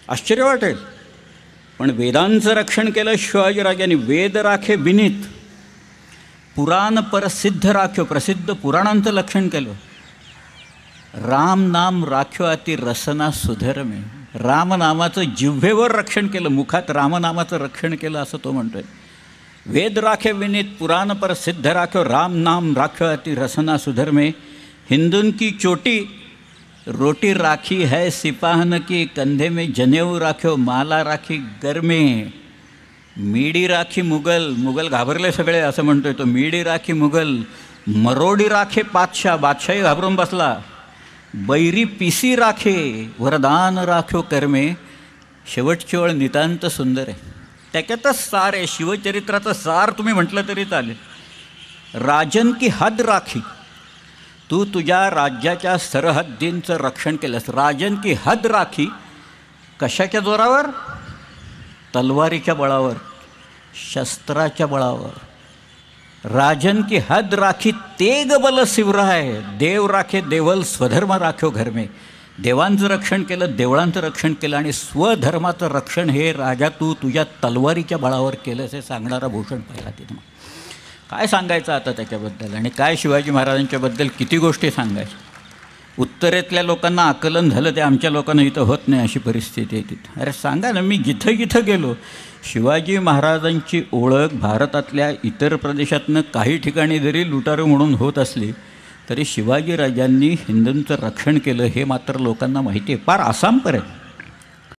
आश्चर्य वाटेल, पण वेदांचं रक्षण केलं शिवाजीराजांनी. वेद राखे विनीत, पुराण प्रसिद्ध राख्यो, प्रसिद्ध पुराणांचं रक्षण केलं. राम नाम राख्यो अति रसना सुधर्मे, रामनामाचं जिव्हेवर रक्षण केलं, मुखात रामनामाचं रक्षण केलं असं तो म्हणतोय. वेद राखे विनीत, पुराण प्रसिद्ध राख्यो, राम नाम राख्यो अति रसना सुधर्मे. हिंदुन की चोटी रोटी राखी है सिपाहन की, कंधे में जनेऊ राख्यो माला राखी गरमे. मीडी राखी मुगल, मुगल घाबरले सगळे असं म्हणतोय तो. मीडी राखी मुगल, मरोडी राखे बादशाह, बादशाही घाबरून बसला. बैरी पिसी राखे वरदान राख्यो कर्मे. शेवटची ओळ नितांत सुंदर आहे, त्याच्यातच सार आहे. शिवचरित्राचं सार तुम्ही म्हटलं तरी चालेल. राजन की हद राखी, तू तुझ्या राज्याच्या सरहद्दींचं रक्षण केलंस. राजन की हद राखी, कशाच्या जोरावर? तलवारीच्या बळावर, शस्त्राच्या बळावर. राजन की हद राखी तेग बल शिवराय, देव राखे देवल स्वधर्म राख्यो घर में. देवांचं रक्षण केलं, देवळांचं रक्षण केलं, आणि स्वधर्माचं रक्षण हे राजा तू तुझ्या तलवारीच्या बळावर केलंस हे सांगणारा भूषण पाहिला तिथं. काय सांगायचं आता त्याच्याबद्दल, आणि काय शिवाजी महाराजांच्याबद्दल किती गोष्टी सांगायच्या. उत्तरेतल्या लोकांना आकलन झालं, ते आमच्या लोकांना इथं होत नाही अशी परिस्थिती आहे तिथं. अरे सांगा ना, मी जिथं जिथं गेलो शिवाजी महाराजांची ओळख भारतातल्या इतर प्रदेशातनं काही ठिकाणी जरी लुटारू म्हणून होत असली तरी शिवाजीराजांनी हिंदूंचं रक्षण केलं हे मात्र लोकांना माहिती आहे, पार आसामपर्यंत.